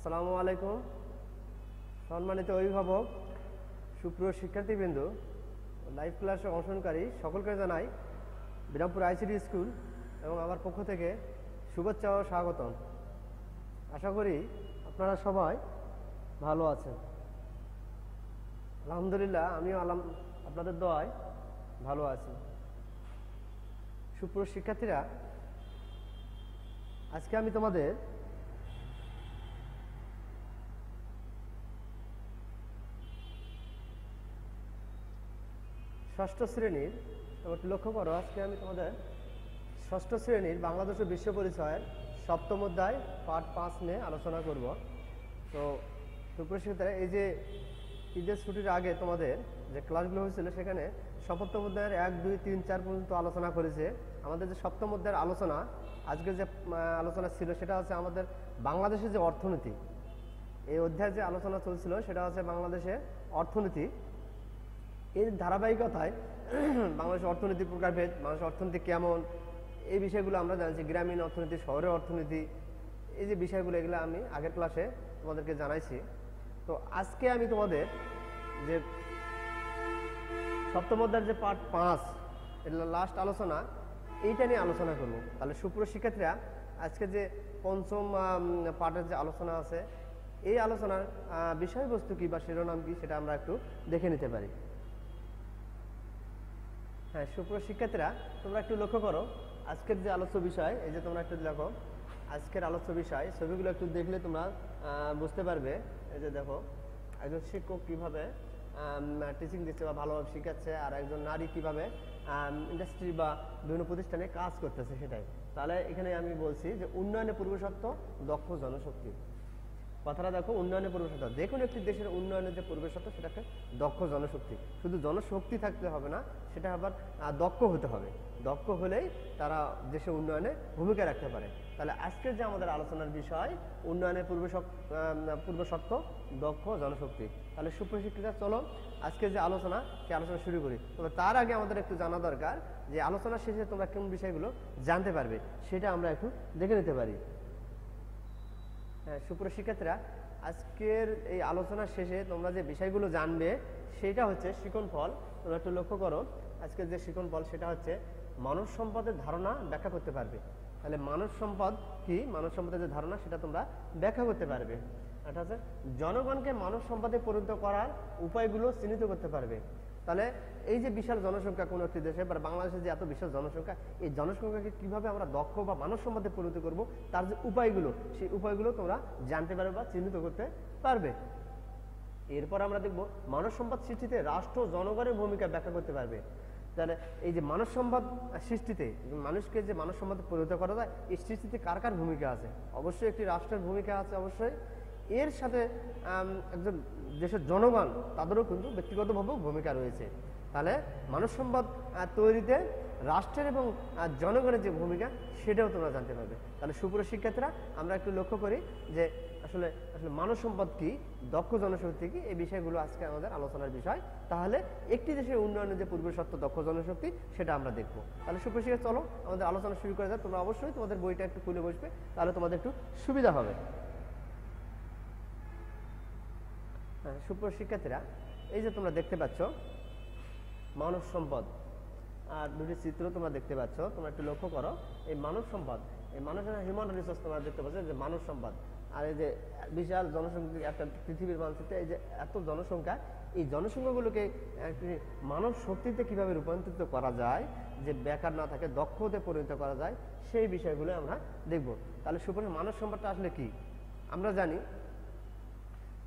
আসসালামু আলাইকুম। সম্মানিত অভিভাবক, সুপ্রিয় শিক্ষার্থীবৃন্দ, লাইভ ক্লাসে অংশগ্রহণকারী সকলকে জানাই বিরামপুর আইসিডি স্কুল এবং আমার পক্ষ থেকে শুভেচ্ছা ও স্বাগতম। আশা করি আপনারা সবাই ভালো আছেন। আলহামদুলিল্লাহ, আমিও আপনাদের দোয়ায় ভালো আছি। সুপ্রিয় শিক্ষার্থীরা, আজকে আমি তোমাদের ষষ্ঠ শ্রেণীর, একটু লক্ষ্য করো, আজকে আমি তোমাদের ষষ্ঠ শ্রেণীর বাংলাদেশ ও বিশ্ব পরিচয়ের সপ্তম অধ্যায় পার্ট 5 নিয়ে আলোচনা করব। তো সুপ্রিয় শিক্ষার্থীরা, এই যে ঈদের ছুটির আগে তোমাদের যে ক্লাসগুলো হয়েছিল সেখানে সপ্তম অধ্যায়ের 1, 2, 3, 4 পর্যন্ত আলোচনা করেছে। আমাদের যে সপ্তম অধ্যায়ের আলোচনা, আজকে যে আলোচনা ছিল সেটা হচ্ছে আমাদের বাংলাদেশের যে অর্থনীতি। এই অধ্যায়ের যে আলোচনা চলছিল সেটা হচ্ছে বাংলাদেশের অর্থনীতি। এর ধারাবাহিকতায় বাংলাদেশের অর্থনীতি প্রকারভেদ, বাংলাদেশের অর্থনীতি কেমন, এই বিষয়গুলো আমরা জানছি। গ্রামীণ অর্থনীতি, শহরের অর্থনীতি, এই যে বিষয়গুলো, এগুলো আমি আগের ক্লাসে তোমাদেরকে জানাইছি। তো আজকে আমি তোমাদের যে সপ্তম অধ্যায়ের যে পার্ট 5, এটা লাস্ট আলোচনা, এইটা নিয়ে আলোচনা করব। তাহলে সুপ্রিয় শিক্ষার্থীরা, আজকে যে পঞ্চম পার্টের যে আলোচনা আছে, এই আলোচনার বিষয়বস্তু কি বা শিরোনাম কি সেটা আমরা একটু দেখে নিতে পারি। হ্যাঁ সুপ্রিয় শিক্ষার্থীরা, তোমরা একটু লক্ষ্য করো, আজকের যে আলোচ্য বিষয়, এই যে তোমরা একটু দেখো, আজকের আলোচ্য বিষয় ছবিগুলো একটু দেখলে তোমরা বুঝতে পারবে। এই যে দেখো, একজন শিক্ষক কিভাবে টিচিং দিচ্ছে বা ভালোভাবে শেখাচ্ছে, আর একজন নারী কিভাবে ইন্ডাস্ট্রি বা বিভিন্ন প্রতিষ্ঠানে কাজ করতেছে, সেটাই। তাহলে এখানে আমি বলছি যে উন্নয়নের পূর্বশর্ত দক্ষ জনশক্তি। কথাটা দেখো, উন্নয়নের পূর্বশর্ত, যে কোনো একটি দেশের উন্নয়নের যে পূর্বশর্ত সেটাকে দক্ষ জনশক্তি। শুধু জনশক্তি থাকতে হবে না, সেটা আবার দক্ষ হতে হবে। দক্ষ হলেই তারা দেশের উন্নয়নে ভূমিকা রাখতে পারে। তাহলে আজকের যে আমাদের আলোচনার বিষয়, উন্নয়নের পূর্বশর্ত দক্ষ জনশক্তি। তাহলে সুপ্রশিক্ষিতা, চলো আজকের যে আলোচনা, সেই আলোচনা শুরু করি। তবে তার আগে আমাদের একটু জানা দরকার যে আলোচনা শেষে তোমরা কোন বিষয়গুলো জানতে পারবে, সেটা আমরা একটু দেখে নিতে পারি। হ্যাঁ সুপ্রিয় শিক্ষার্থীরা, আজকের এই আলোচনার শেষে তোমরা যে বিষয়গুলো জানবে সেটা হচ্ছে শিখন ফল। তোমরা একটু লক্ষ্য করো, আজকের যে শিখন ফল সেটা হচ্ছে মানব সম্পদের ধারণা ব্যাখ্যা করতে পারবে। তাহলে মানব সম্পদ কি, মানব সম্পদের যে ধারণা সেটা তোমরা ব্যাখ্যা করতে পারবে। এটা হচ্ছে জনগণকে মানব সম্পদে পরিণত করার উপায়গুলো চিহ্নিত করতে পারবে। তাহলে এই যে বিশাল জনসংখ্যা কোনো একটি দেশে বা বাংলাদেশে যে এত বিশাল জনসংখ্যা, এই জনসংখ্যাকে কিভাবে আমরা দক্ষ বা মানব সম্পদে পরিণত করব, তার যে উপায়গুলো, সেই উপায়গুলো তোমরা জানতে পারবে বা চিহ্নিত করতে পারবে। এরপর আমরা দেখব মানব সম্পদ সৃষ্টিতে রাষ্ট্র জনগণের ভূমিকা ব্যাখ্যা করতে পারবে। তাহলে এই যে মানব সম্পদ সৃষ্টিতে, মানুষকে যে মানব সম্পদে পরিণত করা যায়, এই সৃষ্টিতে কার কার ভূমিকা আছে? অবশ্যই একটি রাষ্ট্রের ভূমিকা আছে, অবশ্যই। এর সাথে একজন দেশের জনগণ, তাদেরও কিন্তু ব্যক্তিগতভাবেও ভূমিকা রয়েছে। তাহলে মানব সম্পদ তৈরিতে রাষ্ট্রের এবং জনগণের যে ভূমিকা, সেটাও তোমরা জানতে পারবে। তাহলে সুপ্রিয় শিক্ষার্থীরা, আমরা একটু লক্ষ্য করি যে আসলে মানব সম্পদ কি, দক্ষ জনশক্তি কি, এই বিষয়গুলো আজকে আমাদের আলোচনার বিষয়। তাহলে একটি দেশের উন্নয়নের যে পূর্বশর্ত দক্ষ জনশক্তি, সেটা আমরা দেখবো। তাহলে সুপ্রিয় শিক্ষার্থী, চলো আমাদের আলোচনা শুরু করা যায়। তোমরা অবশ্যই তোমাদের বইটা একটু খুলে বসবে, তাহলে তোমাদের একটু সুবিধা হবে। হ্যাঁ সুপ্রিয় শিক্ষার্থীরা, এই যে তোমরা দেখতে পাচ্ছ মানব সম্পদ, আর দুটি চিত্র তোমরা দেখতে পাচ্ছ। তোমরা একটু লক্ষ্য করো, এই মানব সম্পদ, এই হিউম্যান রিসোর্স তোমরা দেখতে পাচ্ছ, যে মানব সম্পদ। আর এই যে বিশাল জনসংখ্যা, একটা পৃথিবীর মানচিত্রে এই যে এত জনসংখ্যা, এই জনসংখ্যাগুলোকে একটি মানব শক্তিতে কিভাবে রূপান্তরিত করা যায়, যে বেকার না থাকে, দক্ষ হতে পরিণত করা যায়, সেই বিষয়গুলো আমরা দেখব। তাহলে সুপ্রিয়, মানব সম্পদটা আসলে কি? আমরা জানি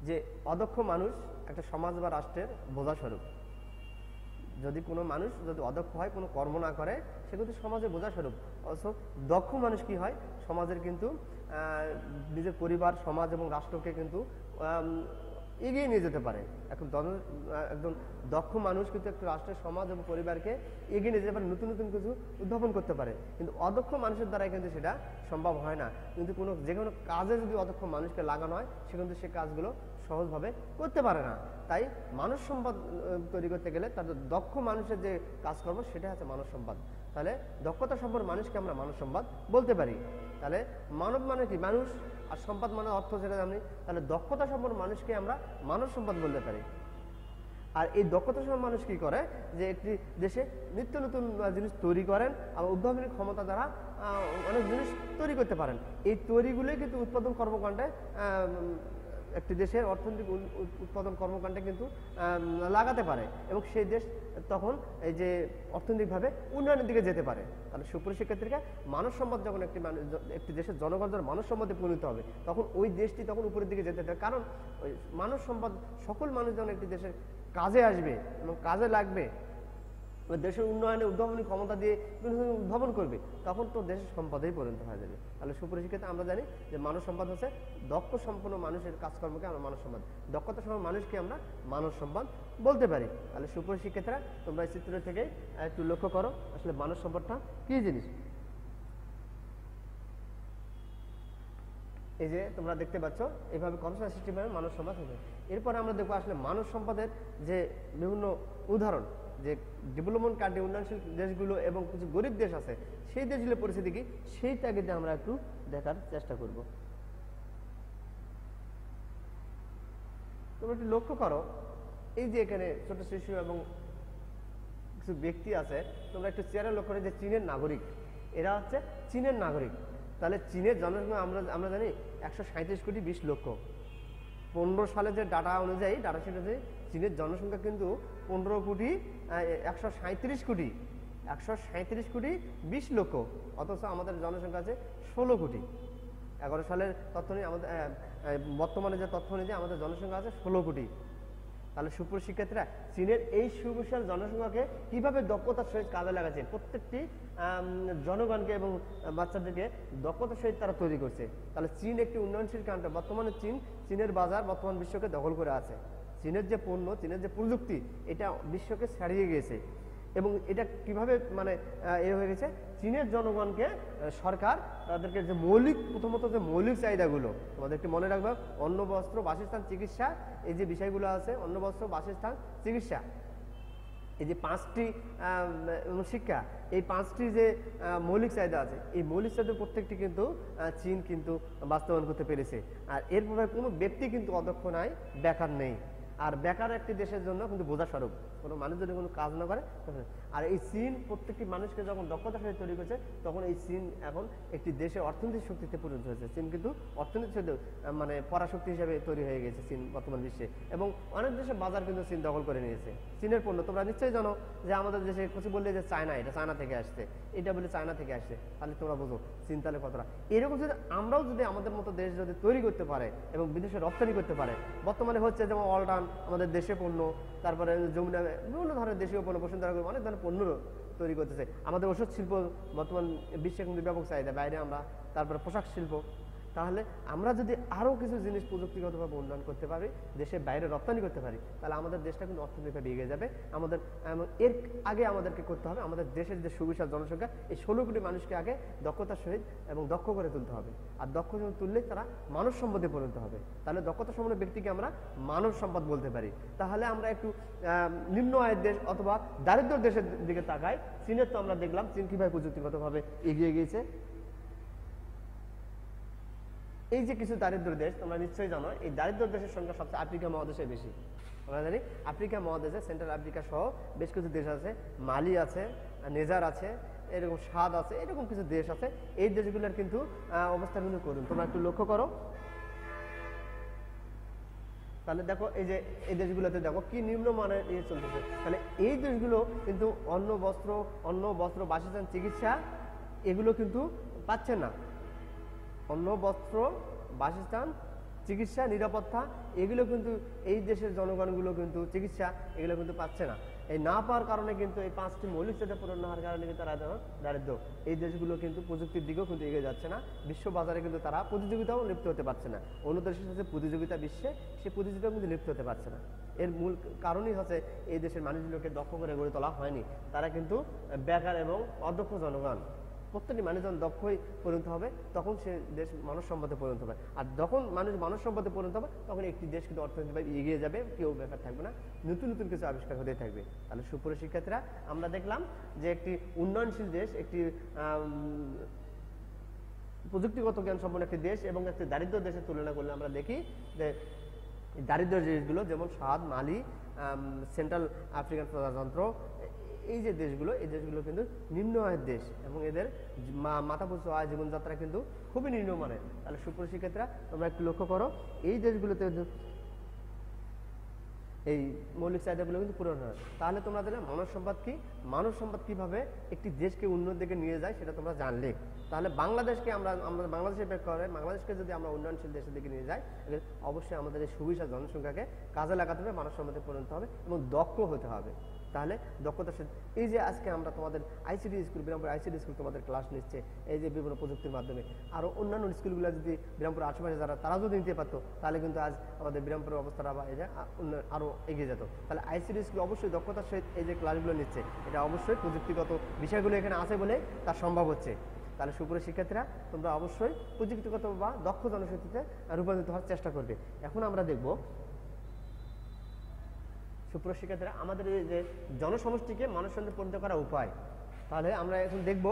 যে অদক্ষ মানুষ একটা সমাজ বা রাষ্ট্রের বোঝাস্বরূপ। যদি কোনো মানুষ যদি অদক্ষ হয়, কোনো কর্ম না করে, সে কিন্তু সমাজের বোঝাস্বরূপ। অথচ দক্ষ মানুষ কি হয়, সমাজের কিন্তু নিজের পরিবার, সমাজ এবং রাষ্ট্রকে কিন্তু এগিয়ে নিয়ে যেতে পারে। একজন দক্ষ মানুষ কিন্তু একটা রাষ্ট্রের, সমাজ এবং পরিবারকে এগিয়ে নিয়ে যেতে পারে, নতুন নতুন কিছু উদ্ভাবন করতে পারে। কিন্তু অদক্ষ মানুষের দ্বারাই কিন্তু সেটা সম্ভব হয় না। কিন্তু যে কোনো কাজে যদি অদক্ষ মানুষকে লাগানো হয়, সে কিন্তু সে কাজগুলো সহজভাবে করতে পারে না। তাই মানব সম্পদ তৈরি করতে গেলে তাদের দক্ষ মানুষের যে কাজকর্ম, সেটা হচ্ছে মানব সম্পদ। তাহলে দক্ষতা সম্পন্ন মানুষকে আমরা মানব সম্পদ বলতে পারি। তাহলে মানব মানে কি? মানুষ, আর সম্পদ মানে অর্থ যেটা জানি। তাহলে দক্ষতা সম্পন্ন মানুষকে আমরা মানব সম্পদ বলতে পারি। আর এই দক্ষতা সম্পন্ন মানুষ কি করে, যে একটি দেশে নিত্য নতুন জিনিস তৈরি করেন, আবার উদ্ভাবনী ক্ষমতা দ্বারা অনেক জিনিস তৈরি করতে পারেন। এই তৈরিগুলোই কিন্তু উৎপাদন কর্মকাণ্ডে, একটি দেশের অর্থনৈতিক উৎপাদন কর্মকাণ্ডে কিন্তু লাগাতে পারে, এবং সেই দেশ তখন এই যে অর্থনৈতিকভাবে উন্নয়নের দিকে যেতে পারে। তাহলে সুপ্রিয় শিক্ষার্থীরা, মানব সম্পদ যখন একটি দেশের জনগণ যখন মানব সম্পদে পরিণত হবে, তখন ওই দেশটি তখন উপরের দিকে যেতে পারে। কারণ ওই মানব সম্পদ, সকল মানুষ যখন একটি দেশের কাজে আসবে এবং কাজে লাগবে, দেশের উন্নয়নে উদ্ভাবনী ক্ষমতা দিয়ে উদ্ভাবন করবে, তখন তো দেশের সম্পদেই পরিণত হয়ে যাবে। তাহলে সুপ্রিয় শিক্ষার্থী, আমরা জানি যে মানব সম্পদ হচ্ছে দক্ষ সম্পন্ন মানুষের কাজকর্মকে আমরা মানব সম্পদ, দক্ষতা সম্পন্ন মানুষকে আমরা মানব সম্পদ বলতে পারি। তাহলে সুপ্রিয় শিক্ষার্থীরা, তোমরা এই চিত্র থেকে একটু লক্ষ্য করো আসলে মানব সম্পদটা কি জিনিস। এই যে তোমরা দেখতে পাচ্ছ, এইভাবে কনস্ট্রাকশন সিস্টেমে মানব সম্পদ হবে। এরপরে আমরা দেখবো আসলে মানব সম্পদের যে বিভিন্ন উদাহরণ, যে ডেভেলপমেন্ট কান্ট্রি, উন্নয়নশীল দেশগুলো এবং কিছু গরিব দেশ আছে, সেই দেশগুলোর পরিস্থিতি কি, সেই তাগিদে আমরা একটু দেখার চেষ্টা করব। তোমরা একটু লক্ষ্য করো, এই যে এখানে ছোট শিশু এবং কিছু ব্যক্তি আছে, তোমরা একটু চেয়ারে লক্ষ্য করো যে চীনের নাগরিক, এরা হচ্ছে চীনের নাগরিক। তাহলে চীনের জনসংখ্যা আমরা জানি 137 কোটি 20 লক্ষ। 15 সালে যে ডাটা অনুযায়ী, ডাটা শিট অনুযায়ী চীনের জনসংখ্যা কিন্তু 15 কোটি 137 কোটি 137 কোটি 20 লক্ষ, অথচ আমাদের জনসংখ্যা আছে 16 কোটি। 11 সালের তথ্য নিয়ে আমাদের, বর্তমানে যে তথ্য অনুযায়ী আমাদের জনসংখ্যা আছে 16 কোটি। তাহলে সুপ্রিয় শিক্ষার্থীরা, চীনের এই সুবিশাল জনসংখ্যাকে কিভাবে দক্ষতার সহিত কাজে লাগাচ্ছে, প্রত্যেকটি জনগণকে এবং বাচ্চাদেরকে দক্ষতার সহিত তারা তৈরি করছে। তাহলে চীন একটি উন্নয়নশীল কান্ট্রি। বর্তমানে চীনের বাজার বর্তমান বিশ্বকে দখল করে আছে। চীনের যে পণ্য, চীনের যে প্রযুক্তি, এটা বিশ্বকে ছাড়িয়ে গিয়েছে। এবং এটা কিভাবে মানে এ হয়ে গেছে, চীনের জনগণকে সরকার তাদেরকে যে প্রথমত যে মৌলিক চাহিদাগুলো, তোমাদের একটু মনে রাখবে, অন্ন, বস্ত্র, বাসস্থান, চিকিৎসা, এই যে বিষয়গুলো আছে, অন্ন, বস্ত্র, বাসস্থান, চিকিৎসা, এই যে 5টি শিক্ষা, এই 5টি যে মৌলিক চাহিদা আছে, এই মৌলিক চাহিদা প্রত্যেকটি কিন্তু চীন কিন্তু বাস্তবায়ন করতে পেরেছে। আর এর ফলে কোনো ব্যক্তি কিন্তু অদক্ষ নাই, বেকার নেই। আর বেকার একটি দেশের জন্য কিন্তু বোঝা স্বরূপ, কোনো মানুষ যদি কোনো কাজ না করে। আর এই চীন প্রত্যেকটি মানুষকে যখন দক্ষতার সাথে তৈরি করছে, তখন এই চীন এখন একটি দেশের অর্থনৈতিক শক্তিতে পরিণত হয়েছে। চীন কিন্তু অর্থনৈতিক মানে পরাশক্তি হিসেবে তৈরি হয়ে গেছে চীন বর্তমান বিশ্বে, এবং অনেক দেশের বাজার কিন্তু চীন দখল করে নিয়েছে। চীনের পণ্য তোমরা নিশ্চয়ই জানো যে আমাদের দেশে কিছু বললে যে চায়না, এটা চায়না থেকে আসছে, এটা বলে চায়না থেকে আসছে, তাহলে তোমরা বোঝো চীন তাহলে কতটা। এরকম যদি আমরাও যদি আমাদের মতো দেশ যদি তৈরি করতে পারে এবং বিদেশে রপ্তানি করতে পারে, বর্তমানে হচ্ছে যেমন অলরাউন্ড আমাদের দেশে পণ্য, তারপরে যমুনা, বিভিন্ন ধরনের দেশীয় পণ্য, বসুন্ধরা, অনেক ধরনের পণ্য তৈরি করতেছে। আমাদের ওষুধ শিল্প বর্তমান বিশ্বে কিন্তু ব্যাপক চাহিদা, বাইরে আমরা, তারপরে পোশাক শিল্প। তাহলে আমরা যদি আরও কিছু জিনিস প্রযুক্তিগতভাবে উন্নয়ন করতে পারি, দেশের বাইরে রপ্তানি করতে পারি, তাহলে আমাদের দেশটা কিন্তু অর্থনৈতিকভাবে এগিয়ে যাবে। আমাদের এর আগে আমাদেরকে করতে হবে, আমাদের দেশের যে সুবিশাল জনসংখ্যা, এই 16 কোটি মানুষকে আগে দক্ষতার সহিত এবং দক্ষ করে তুলতে হবে। আর দক্ষ তুললে তারা মানব সম্পদে পরিণত হবে। তাহলে দক্ষতা সম্পন্ন ব্যক্তিকে আমরা মানব সম্পদ বলতে পারি। তাহলে আমরা একটু নিম্ন আয়ের দেশ অথবা দারিদ্র দেশের দিকে তাকাই। চীনের তো আমরা দেখলাম চীন কীভাবে প্রযুক্তিগতভাবে এগিয়ে গিয়েছে। এই যে কিছু দারিদ্র দেশ, তোমরা নিশ্চয়ই জানো, এই দারিদ্র দেশের সংখ্যা সবচেয়ে আফ্রিকা মহাদেশে বেশি। আমরা জানি আফ্রিকা মহাদেশে সেন্ট্রাল আফ্রিকা সহ বেশ কিছু দেশ আছে, মালি আছে, নেজার আছে, এরকম স্বাদ আছে, এরকম কিছু দেশ আছে। এই দেশগুলোর কিন্তু অবস্থা কিন্তু করুন, তোমরা একটু লক্ষ্য করো। তাহলে দেখো এই যে এই দেশগুলোতে দেখো কি নিম্নমানের ইয়ে চলতেছে। তাহলে এই দেশগুলো কিন্তু অন্ন, বস্ত্র, বাসস্থান, চিকিৎসা এগুলো কিন্তু পাচ্ছে না। অন্ন, বস্ত্র, বাসস্থান, চিকিৎসা, নিরাপত্তা এগুলো কিন্তু এই দেশের জনগণগুলো কিন্তু চিকিৎসা এগুলো কিন্তু পাচ্ছে না। এই না পাওয়ার কারণে কিন্তু এই 5টি মৌলিক চাহিদা পূরণ হওয়ার কারণে কিন্তু তারা দারিদ্র। এই দেশগুলো কিন্তু প্রযুক্তির দিকেও কিন্তু এগিয়ে যাচ্ছে না, বিশ্ব বাজারে কিন্তু তারা প্রতিযোগিতাও লিপ্ত হতে পারছে না। অন্য দেশের সাথে প্রতিযোগিতা বিশ্বে, সে প্রতিযোগিতাও কিন্তু লিপ্ত হতে পারছে না। এর মূল কারণই হচ্ছে এই দেশের মানুষগুলোকে দক্ষ করে গড়ে তোলা হয়নি, তারা কিন্তু বেকার এবং অদক্ষ জনগণ। প্রত্যেকটি মানুষ যখন দক্ষই পরিণত হবে তখন সে দেশ মানব সম্পদে পরিণত হবে, আর যখন মানুষ মানব সম্পদে পরিণত হবে তখন একটি দেশ কিন্তু অর্থনৈতিকভাবে এগিয়ে যাবে, কেউ বেকার থাকবে না, নতুন নতুন কিছু আবিষ্কার হতে থাকবে। তাহলে সুপ্রিয় শিক্ষার্থীরা, আমরা দেখলাম যে একটি উন্নয়নশীল দেশ একটি প্রযুক্তিগত জ্ঞান সম্পন্ন একটি দেশ এবং একটি দারিদ্র দেশের তুলনা করলে আমরা দেখি যে দারিদ্র দেশগুলো যেমন সাদ, মালি, সেন্ট্রাল আফ্রিকান প্রজাতন্ত্র, এই যে দেশগুলো, এই দেশগুলো কিন্তু নিম্ন আয়ের দেশ এবং এদের মাথাপিছু আয় জীবনযাত্রা কিন্তু খুবই নিম্নমানের। তাহলে সুপ্রিয় শিক্ষার্থীরা, তোমরা একটু লক্ষ্য করো, এই দেশগুলোতে এই মৌলিক চাহিদাগুলো কিন্তু পূরণ হয়। তাহলে তোমরা দেখলে মানব সম্পদ কি, মানব সম্পদ কিভাবে একটি দেশকে উন্নতির দিকে নিয়ে যায় সেটা তোমরা জানলে। তাহলে বাংলাদেশকে আমরা বাংলাদেশের প্রেক্ষাপটে বাংলাদেশকে যদি আমরা উন্নয়নশীল দেশের দিকে নিয়ে যাই, অবশ্যই আমাদের এই সুবিশাল জনসংখ্যাকে কাজে লাগাতে হবে, মানব সম্পদে পরিণত হবে এবং দক্ষ হতে হবে। তাহলে দক্ষতার সাথে এই যে আজকে আমরা তোমাদের ICD school, Birampur ICD school তোমাদের ক্লাস নিচ্ছে এই যে বিভিন্ন প্রযুক্তির মাধ্যমে, আরও অন্যান্য স্কুলগুলো যদি বিরামপুর আশেপাশে তারা যদি নিতে পারতো তাহলে কিন্তু আজ আমাদের বিরামপুরের অবস্থাটা বা এই যে আরও এগিয়ে যেত। তাহলে আইসিডি স্কুল অবশ্যই দক্ষতার সহিত এই যে ক্লাসগুলো নিচ্ছে, এটা অবশ্যই প্রযুক্তিগত বিষয়গুলো এখানে আছে বলে তা সম্ভব হচ্ছে। তাহলে সুপ্রিয় শিক্ষার্থীরা, তোমরা অবশ্যই প্রযুক্তিগত বা দক্ষ জনশক্তিতে রূপান্তরিত হওয়ার চেষ্টা করবে। এখন আমরা দেখব সুপ্রিয় শিক্ষার্থীরা, আমাদের এই যে জনসমষ্টিকে মানুষ সঙ্গে পরিণত করার উপায়। তাহলে আমরা এখন দেখব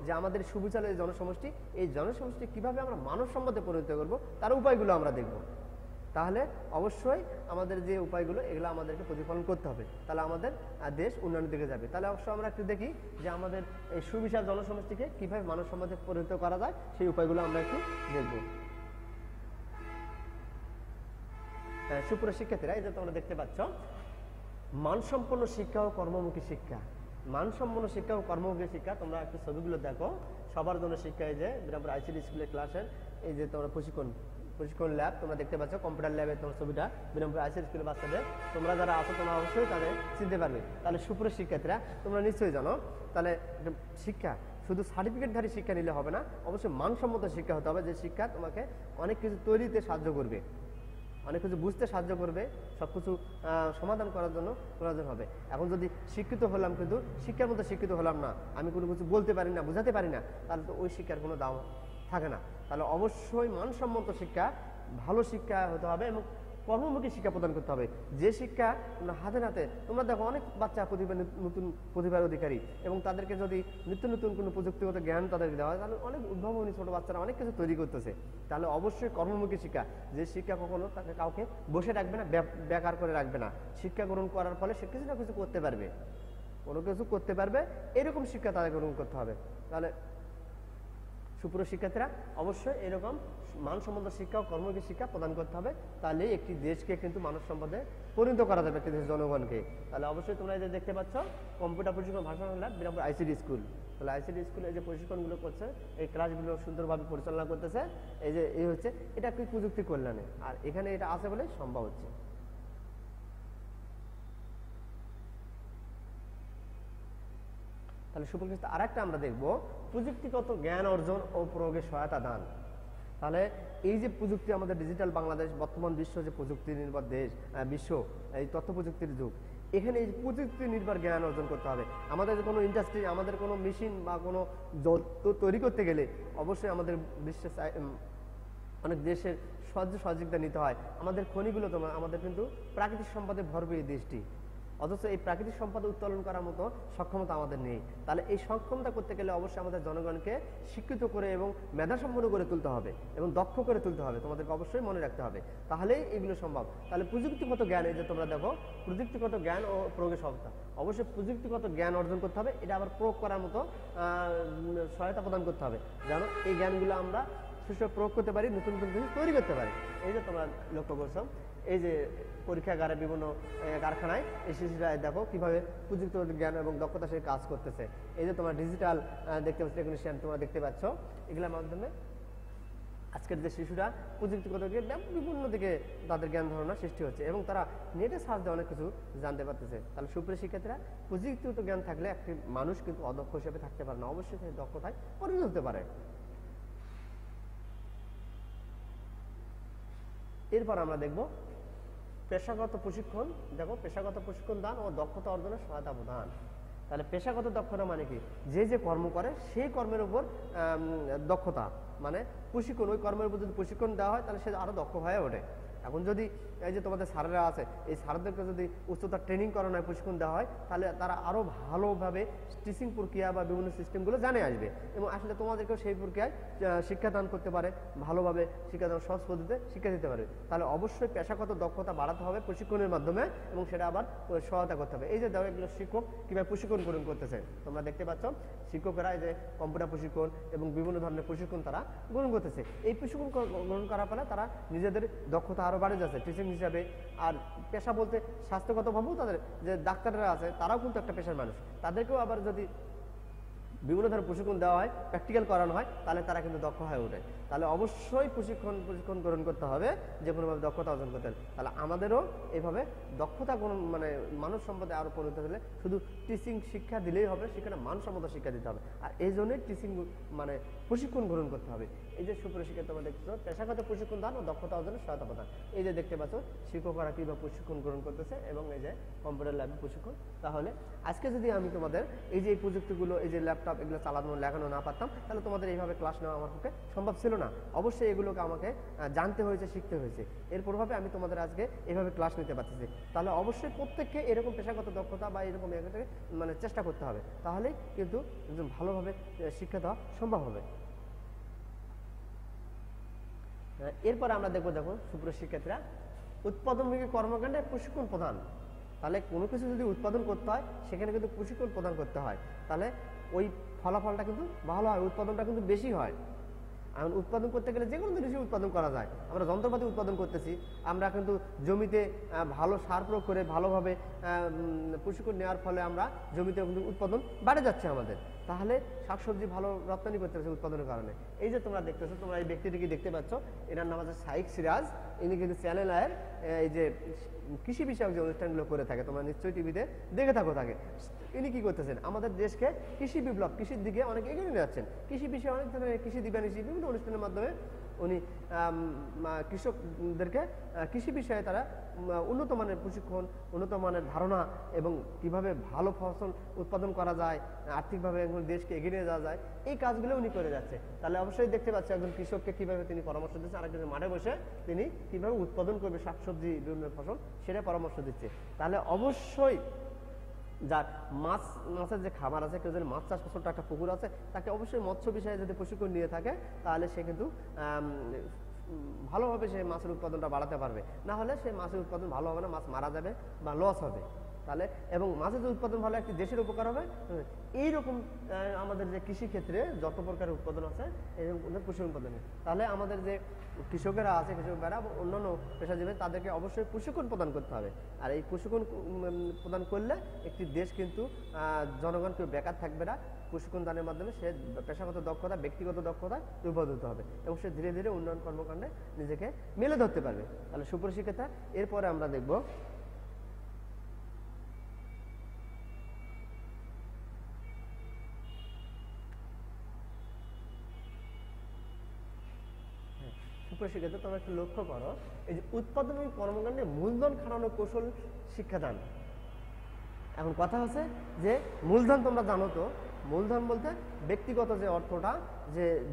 যে আমাদের সুবিচার এই জনসমষ্টি, এই জনসমষ্টি কিভাবে আমরা মানব সম্পদে পরিণত করব তার উপায়গুলো আমরা দেখব। তাহলে অবশ্যই আমাদের যে উপায়গুলো এগুলো আমাদেরকে প্রতিফলন করতে হবে, তাহলে আমাদের দেশ উন্নয়নের দিকে যাবে। তাহলে অবশ্যই আমরা একটু দেখি যে আমাদের এই সুবিশাল জনসমষ্টিকে কিভাবে মানব সম্পদে পরিণত করা যায়, সেই উপায়গুলো আমরা একটু দেখব। সুপ্রিয় শিক্ষার্থীরা, এই যে তোমরা দেখতে পাচ্ছ মানসম্পন্ন শিক্ষা ও কর্মমুখী শিক্ষা। মানসম্পন্ন শিক্ষা ও কর্মমুখী শিক্ষা, তোমরা একটু ছবিগুলো দেখো, সবার জন্য শিক্ষা। এই যে বিরামপুর আইসিডি স্কুলের ক্লাসের এই যে তোমরা প্রশিক্ষণ ল্যাব তোমরা দেখতে পাচ্ছ, কম্পিউটার ল্যাবে তোমার ছবিটা বিরামপুর আইসিডি স্কুলের বাচ্চাদের, তোমরা যারা আছো তোমরা অবশ্যই তাদের চিনতে পারবে। তাহলে সুপ্রিয় শিক্ষার্থীরা, তোমরা নিশ্চয়ই জানো, তাহলে শিক্ষা শুধু সার্টিফিকেটধারী শিক্ষা নিলে হবে না, অবশ্যই মানসম্মত শিক্ষা হতে হবে, যে শিক্ষা তোমাকে অনেক কিছু তৈরিতে সাহায্য করবে, অনেক কিছু বুঝতে সাহায্য করবে, সব কিছু সমাধান করার জন্য প্রয়োজন হবে। এখন যদি শিক্ষিত হলাম কিন্তু শিক্ষার মধ্যে শিক্ষিত হলাম না, আমি কোনো কিছু বলতে পারি না, বোঝাতে পারি না, তাহলে তো ওই শিক্ষার কোনো দাম থাকে না। তাহলে অবশ্যই মানসম্মত শিক্ষা, ভালো শিক্ষা হতে হবে এবং কর্মমুখী শিক্ষা প্রদান করতে হবে। যে শিক্ষা তোমরা হাতে নাতে, তোমরা দেখো অনেক বাচ্চা নতুন প্রতিভার অধিকারী এবং তাদেরকে যদি নিত্য নতুন কোনো প্রযুক্তিগত জ্ঞান তাদেরকে দেওয়া হয় তাহলে অনেক উদ্ভাবনী ছোট বাচ্চারা অনেক কিছু তৈরি করতেছে। তাহলে অবশ্যই কর্মমুখী শিক্ষা, যে শিক্ষা কখনো তাকে কাউকে বসে রাখবে না, বেকার করে রাখবে না, শিক্ষা গ্রহণ করার ফলে সে কিছু না কিছু করতে পারবে, কোনো কিছু করতে পারবে, এরকম শিক্ষা তাদের গ্রহণ করতে হবে। তাহলে সুপ্রিয় শিক্ষার্থীরা, অবশ্যই এরকম মানসম্মত শিক্ষা ও কর্মমুখী শিক্ষা প্রদান করতে হবে, তাহলে একটি দেশকে কিন্তু মানব সম্পদে পরিণত করা যাবে, একটি দেশের জনগণকে। তাহলে অবশ্যই তোমরা এই যে দেখতে পাচ্ছ কম্পিউটার প্রশিক্ষণ ভাষা ল্যাব বিরামপুর আইসিডি স্কুল। তাহলে আইসিডি স্কুলে যে প্রশিক্ষণগুলো করছে, এই ক্লাসগুলো সুন্দরভাবে পরিচালনা করতেছে, এই যে এই হচ্ছে এটা কি প্রযুক্তি কল্যাণে, আর এখানে এটা আছে বলে সম্ভব হচ্ছে। তাহলে সুপ্রিয়, আরেকটা আমরা দেখবো প্রযুক্তিগত জ্ঞান অর্জন ও প্রয়োগের সহায়তা দান। তাহলে এই যে প্রযুক্তি, আমাদের ডিজিটাল বাংলাদেশ, বর্তমান বিশ্ব যে প্রযুক্তি নির্ভর দেশ, বিশ্ব এই তথ্য প্রযুক্তির যুগ, এখানে এই প্রযুক্তি নির্ভর জ্ঞান অর্জন করতে হবে। আমাদের কোনো ইন্ডাস্ট্রি, আমাদের কোনো মেশিন বা কোনো তৈরি করতে গেলে অবশ্যই আমাদের বিশ্বের অনেক দেশের সহযোগিতা নিতে হয়। আমাদের খনিগুলো তোমার আমাদের কিন্তু প্রাকৃতিক সম্পদে ভরপুর এই দেশটি, অথচ এই প্রাকৃতিক সম্পদ উত্তোলন করার মতো সক্ষমতা আমাদের নেই। তাহলে এই সক্ষমতা করতে গেলে অবশ্যই আমাদের জনগণকে শিক্ষিত করে এবং মেধাসম্পন্ন করে তুলতে হবে এবং দক্ষ করে তুলতে হবে, তোমাদেরকে অবশ্যই মনে রাখতে হবে, তাহলেই এগুলো সম্ভব। তাহলে প্রযুক্তিগত জ্ঞান, এই যে তোমরা দেখো প্রযুক্তিগত জ্ঞান ও প্রয়োগের সহায়তা, অবশ্যই প্রযুক্তিগত জ্ঞান অর্জন করতে হবে, এটা আবার প্রয়োগ করার মতো সহায়তা প্রদান করতে হবে, যেন এই জ্ঞানগুলো আমরা সুষ্ঠু প্রয়োগ করতে পারি, নতুন নতুন কিছু তৈরি করতে পারি। এই যে তোমরা লক্ষ্য করছো, এই যে পরীক্ষাগারে বিভিন্ন কারখানায় এই শিশুরা দেখো কিভাবে প্রযুক্তিগত জ্ঞান এবং দক্ষতার সাথে কাজ করতেছে। এই যে তোমরা ডিজিটাল দেখতে পাচ্ছ, টেকনিশিয়ান তোমরা দেখতে পাচ্ছ, এগুলোর মাধ্যমে আজকের যে শিশুরা প্রযুক্তিগত জ্ঞান বিভিন্ন দিকে তাদের জ্ঞান ধারণা সৃষ্টি হচ্ছে এবং তারা নেটের সাহায্যে অনেক কিছু জানতে পারতেছে। তাহলে সুপ্রিয় শিক্ষার্থীরা, প্রযুক্তিগত জ্ঞান থাকলে একটি মানুষ কিন্তু অদক্ষ হিসেবে থাকতে পারে না, অবশ্যই সেই দক্ষতায় পরিণত হতে পারে। এরপর আমরা দেখব পেশাগত প্রশিক্ষণ। দেখো পেশাগত প্রশিক্ষণ দান ও দক্ষতা অর্জনের সহায়তা প্রদান। তাহলে পেশাগত দক্ষতা মানে কি, যে যে কর্ম করে সেই কর্মের উপর দক্ষতা, মানে প্রশিক্ষণ, ওই কর্মের উপর যদি প্রশিক্ষণ দেওয়া হয় তাহলে সে আরো দক্ষ হয়ে ওঠে। এখন যদি এই যে তোমাদের স্যারেরা আছে, এই স্যারদেরকে যদি উচ্চতার ট্রেনিং করানো হয়, প্রশিক্ষণ দেওয়া হয়, তাহলে তারা আরও ভালোভাবে টিচিং প্রক্রিয়া বা বিভিন্ন সিস্টেমগুলো জানে আসবে এবং আসলে তোমাদেরকেও সেই প্রক্রিয়ায় শিক্ষাদান করতে পারে, ভালোভাবে শিক্ষাদান সহজ পদ্ধতিতে শিক্ষা দিতে পারে। তাহলে অবশ্যই পেশাগত দক্ষতা বাড়াতে হবে প্রশিক্ষণের মাধ্যমে এবং সেটা আবার সহায়তা করতে হবে। এই যে দেখো এগুলো শিক্ষক কীভাবে প্রশিক্ষণ গ্রহণ করতেছে, তোমরা দেখতে পাচ্ছ শিক্ষকেরা এই যে কম্পিউটার প্রশিক্ষণ এবং বিভিন্ন ধরনের প্রশিক্ষণ তারা গ্রহণ করতেছে। এই প্রশিক্ষণ গ্রহণ করার ফলে তারা নিজেদের দক্ষতা আরও বাড়ে যাচ্ছে টিচিং হিসাবে। আর পেশা বলতে স্বাস্থ্যগতভাবেও তাদের যে ডাক্তাররা আছে তারাও কিন্তু একটা পেশার মানুষ, তাদেরকেও আবার যদি বিভিন্ন ধরনের প্রশিক্ষণ দেওয়া হয়, প্র্যাকটিক্যাল করানো হয়, তাহলে তারা কিন্তু দক্ষ হয়ে ওঠে। তাহলে অবশ্যই প্রশিক্ষণ গ্রহণ করতে হবে যে কোনোভাবে দক্ষতা অর্জন করতে হবে। তাহলে আমাদেরও এইভাবে দক্ষতা মানে মানব সম্পদে আরও পরিণত হলে শুধু টিচিং শিক্ষা দিলেই হবে, সেখানে মানসম্মত শিক্ষা দিতে হবে। আর এই জন্যই টিচিং মানে প্রশিক্ষণ গ্রহণ করতে হবে। এই যে সুপ্রশিক্ষা তোমরা দেখছো পেশাগত প্রশিক্ষণ দান ও দক্ষতা অর্জনের সহায়তা প্রদান। এই যে দেখতে পাচ্ছ শিক্ষকরা কীভাবে প্রশিক্ষণ গ্রহণ করতেছে এবং এই যে কম্পিউটার ল্যাবে প্রশিক্ষণ। তাহলে আজকে যদি আমি তোমাদের এই যে এই প্রযুক্তিগুলো, এই যে ল্যাপটপ, এগুলো চালানো লেখানো না পারতাম, তাহলে তোমাদের এইভাবে ক্লাস নেওয়া আমার পক্ষে সম্ভব ছিল না। অবশ্যই এগুলোকে আমাকে জানতে হয়েছে, শিখতে হয়েছে, এর প্রভাবে আমি তোমাদের আজকে এইভাবে ক্লাস নিতে পারতেছি। তাহলে অবশ্যই প্রত্যেককে এরকম পেশাগত দক্ষতা বা এরকম মানে চেষ্টা করতে হবে, তাহলেই কিন্তু ভালোভাবে শিক্ষা দেওয়া সম্ভব হবে। এরপরে আমরা দেখবো সুপ্রশিক্ষার্থীরা উৎপাদনমুখী কর্মকাণ্ডে প্রশিক্ষণ প্রদান। তাহলে কোনো কিছু যদি উৎপাদন করতে হয় সেখানে কিন্তু প্রশিক্ষণ প্রদান করতে হয়, তাহলে ওই ফলাফলটা কিন্তু ভালো হয়, উৎপাদনটা কিন্তু বেশি হয়। এখন উৎপাদন করতে গেলে যে কোনো জিনিসই উৎপাদন করা যায়। আমরা যন্ত্রপাতি উৎপাদন করতেছি, আমরা কিন্তু জমিতে ভালো সার প্রয়োগ করে ভালোভাবে প্রশিক্ষণ নেওয়ার ফলে আমরা জমিতে কিন্তু উৎপাদন বেড়ে যাচ্ছে আমাদের। তাহলে শাকসবজি ভালো রপ্তানি করতে পারছে উৎপাদনের কারণে। এই যে তোমরা দেখতেছো, তোমরা এই ব্যক্তিটিকে দেখতে পাচ্ছ, এনার নাম আছে শাইখ সিরাজ। ইনি কিন্তু চ্যানেল আয়ের এই যে কৃষি বিষয়ক যে অনুষ্ঠানগুলো করে থাকে, তোমরা নিশ্চয়ই টিভিতে দেখে থাকো তাকে। ইনি কি করতেছেন, আমাদের দেশকে কৃষি বিপ্লব, কৃষির দিকে অনেক এগিয়ে নিয়ে যাচ্ছেন। কৃষি বিষয়ে অনেক ধরনের কৃষি দিবানিশি বিভিন্ন অনুষ্ঠানের মাধ্যমে উনি কৃষকদেরকে কৃষি বিষয়ে তারা উন্নত মানের প্রশিক্ষণ, উন্নত মানের ধারণা এবং কিভাবে ভালো ফসল উৎপাদন করা যায়, আর্থিকভাবে দেশকে এগিয়ে নিয়ে যাওয়া যায়, এই কাজগুলো উনি করে যাচ্ছে। তাহলে অবশ্যই দেখতে পাচ্ছি একজন কৃষককে কিভাবে তিনি পরামর্শ দিচ্ছেন, আরেকজন মাঠে বসে তিনি কিভাবে উৎপাদন করবে শাকসবজি বিভিন্ন ফসল সেটা পরামর্শ দিচ্ছে। তাহলে অবশ্যই যার মাছের যে খামার আছে, কেউ যদি মাছ চাষ ছোট্ট একটা পুকুর আছে, তাকে অবশ্যই মৎস্য বিষয়ে যদি প্রশিক্ষণ নিয়ে থাকে তাহলে সে কিন্তু ভালোভাবে সে মাছের উৎপাদনটা বাড়াতে পারবে। না হলে সে মাছের উৎপাদন ভালো হবে না, মাছ মারা যাবে বা লস হবে। তাহলে এবং মাছের যে উৎপাদন ভালো একটি দেশের উপকার হবে। এইরকম আমাদের যে কৃষি ক্ষেত্রে যত প্রকারের উৎপাদন আছে এরকম প্রশিক্ষণ প্রদান। তাহলে আমাদের যে কৃষকেরা আছে, কৃষকেরা অন্যান্য পেশাজীবী, তাদেরকে অবশ্যই প্রশিক্ষণ প্রদান করতে হবে। আর এই প্রশিক্ষণ প্রদান করলে একটি দেশ কিন্তু জনগণ কেউ বেকার থাকবে না। প্রশিক্ষণ দানের মাধ্যমে সে পেশাগত দক্ষতা, ব্যক্তিগত দক্ষতা উদ্বোধিত হবে এবং সে ধীরে ধীরে উন্নয়ন কর্মকাণ্ডে নিজেকে মেলে ধরতে পারবে। তাহলে সুপ্রশিক্ষিতা। এরপরে আমরা দেখব সুপ্রশিক্ষিত। তোমরা একটু লক্ষ্য করো, এই যে উৎপাদনমূলক কর্মকাণ্ডে মূলধন খাটানোর কৌশল শিক্ষাদান। এখন কথা হচ্ছে যে মূলধন তোমরা জানো তো, মূলধন বলতে ব্যক্তিগত যে অর্থটা,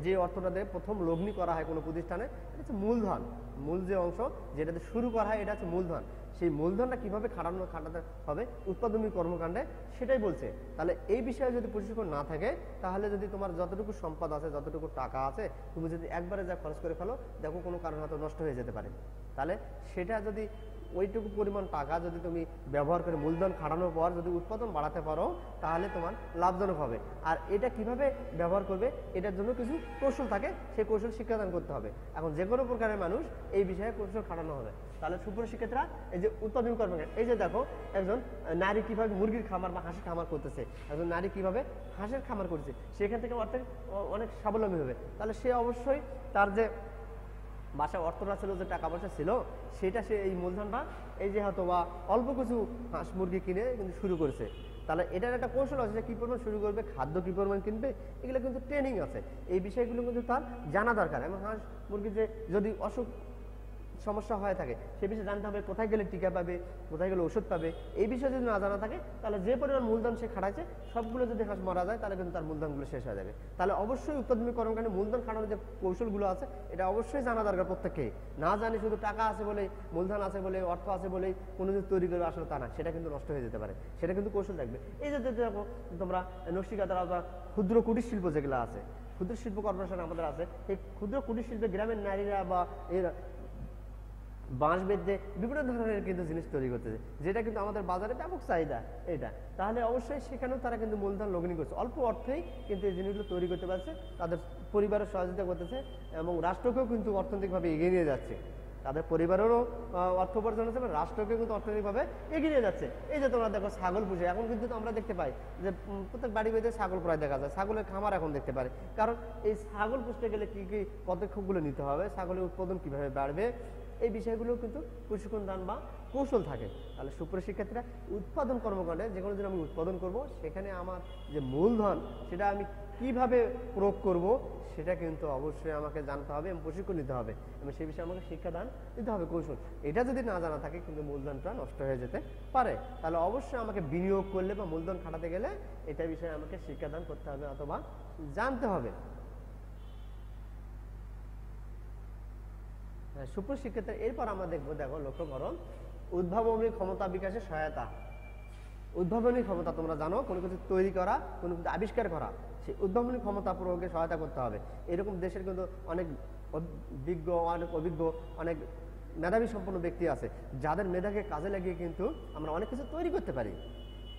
যে অর্থটা দিয়ে প্রথম লগ্নি করা হয় কোনো প্রতিষ্ঠানে, এটা হচ্ছে মূলধন। মূল যে অংশ যেটাতে শুরু করা হয় এটা হচ্ছে মূলধন। সেই মূলধনটা কিভাবে খাটাতে হবে উৎপাদনী কর্মকাণ্ডে সেটাই বলছে। তাহলে এই বিষয়ে যদি প্রশিক্ষণ না থাকে, তাহলে যদি তোমার যতটুকু সম্পদ আছে, যতটুকু টাকা আছে, তুমি যদি একবারে যা খরচ করে ফেলো, দেখো কোনো কারণে হয়তো নষ্ট হয়ে যেতে পারে। তাহলে সেটা যদি ওইটুকু পরিমাণ টাকা যদি তুমি ব্যবহার করে মূলধন খাটানোর পর যদি উৎপাদন বাড়াতে পারো, তাহলে তোমার লাভজনক হবে। আর এটা কিভাবে ব্যবহার করবে এটার জন্য কিছু কৌশল থাকে, সেই কৌশল শিক্ষাদান করতে হবে। এখন যে কোনো প্রকারের মানুষ এই বিষয়ে কৌশল খাটানো হবে। তাহলে সুপ্রশিক্ষিতরা এই যে উৎপাদন কর্মকাণ্ড, এই যে দেখো একজন নারী কিভাবে মুরগির খামার বা হাঁসের খামার করতেছে, একজন নারী কিভাবে হাঁসের খামার করছে, সেখান থেকে অনেক স্বাবলম্বী হবে। তাহলে সে অবশ্যই তার যে বাসায় অর্থটা ছিল, যে টাকা পয়সা ছিল, সেটা সে এই মূলধনটা এই যে হয়তো বা অল্প কিছু হাঁস মুরগি কিনে কিন্তু শুরু করেছে। তাহলে এটার একটা কৌশল আছে যে কী পরিমাণ শুরু করবে, খাদ্য কী পরিমাণ কিনবে, এগুলো কিন্তু ট্রেনিং আছে। এই বিষয়গুলো কিন্তু তার জানা দরকার। এবং হাঁস মুরগি যে যদি অসুখ সমস্যা হয়ে থাকে সে বিষয়ে জানতে হবে, কোথায় গেলে টিকা পাবে, কোথায় গেলে ওষুধ পাবে। এই বিষয়ে যদি না জানা থাকে তাহলে যে পরিমাণ মূলধন সে খাটাইছে সবগুলো যদি হাঁস মারা যায় তাহলে কিন্তু তার মূলধনগুলো শেষ হয়ে যাবে। তাহলে অবশ্যই উৎপাদনমূলক কর্মকাণ্ডে মূলধন খাটানোর যে কৌশলগুলো আছে এটা অবশ্যই জানা দরকার প্রত্যেককে। না জানি শুধু টাকা আছে বলে, মূলধন আছে বলে, অর্থ আছে বলে কোনো কিছু তৈরি করে আসলে তা না, সেটা কিন্তু নষ্ট হয়ে যেতে পারে। সেটা কিন্তু কৌশল থাকবে। এই যে দেখো তোমরা নকশিকাঁথার অথবা ক্ষুদ্র কুটির শিল্প যেগুলো আছে, ক্ষুদ্র শিল্প কর্পোরেশন আমাদের আছে, এই ক্ষুদ্র কুটির শিল্পে গ্রামের নারীরা বা এর বাঁশ বেঁধে বিভিন্ন ধরনের কিন্তু জিনিস তৈরি করতেছে, যেটা কিন্তু আমাদের বাজারে ব্যাপক চাহিদা এটা। তাহলে অবশ্যই সেখানেও তারা কিন্তু মূলধন লগ্নি করছে, অল্প অর্থেই কিন্তু এই জিনিসগুলো তৈরি করতে পারছে, তাদের পরিবারের সহযোগিতা করতেছে এবং রাষ্ট্রকেও কিন্তু অর্থনৈতিকভাবে এগিয়ে নিয়ে যাচ্ছে। তাদের পরিবারেরও অর্থ উপার্জন হচ্ছে এবং রাষ্ট্রকেও কিন্তু অর্থনৈতিকভাবে এগিয়ে নিয়ে যাচ্ছে। এই যে তোমরা দেখো ছাগল পুষে, এখন কিন্তু আমরা দেখতে পাই যে প্রত্যেক বাড়ি বাড়িতে ছাগল প্রায় দেখা যায়, ছাগলের খামার এখন দেখতে পারে। কারণ এই ছাগল পুষতে গেলে কি কি পদক্ষেপগুলো নিতে হবে, ছাগলের উৎপাদন কিভাবে বাড়বে, এই বিষয়গুলো কিন্তু প্রশিক্ষণ দান বা কৌশল থাকে। তাহলে সুপ্রিয় শিক্ষার্থীরা, উৎপাদন কর্মকাণ্ডে যে কোনো দিন আমি উৎপাদন করব, সেখানে আমার যে মূলধন সেটা আমি কিভাবে প্রয়োগ করব সেটা কিন্তু অবশ্যই আমাকে জানতে হবে এবং প্রশিক্ষণ নিতে হবে এবং সেই বিষয়ে আমাকে শিক্ষাদান দিতে হবে, কৌশল। এটা যদি না জানা থাকে কিন্তু মূলধনটা নষ্ট হয়ে যেতে পারে। তাহলে অবশ্যই আমাকে বিনিয়োগ করলে বা মূলধন খাটাতে গেলে এটা বিষয়ে আমাকে শিক্ষাদান করতে হবে অথবা জানতে হবে। সুপ্রিয় শিক্ষার্থী, এরপর আমরা দেখবো, দেখো লক্ষ্য করো, উদ্ভাবনী ক্ষমতা বিকাশের সহায়তা। উদ্ভাবনী ক্ষমতা তোমরা জানো, কোনো কিছু তৈরি করা, কোনো কিছু আবিষ্কার করা, সেই উদ্ভাবনী ক্ষমতা প্রয়োগে সহায়তা করতে হবে। এরকম দেশের কিন্তু অনেক বিজ্ঞ, অনেক অভিজ্ঞ, অনেক মেধাবী সম্পন্ন ব্যক্তি আছে, যাদের মেধাকে কাজে লাগিয়ে কিন্তু আমরা অনেক কিছু তৈরি করতে পারি।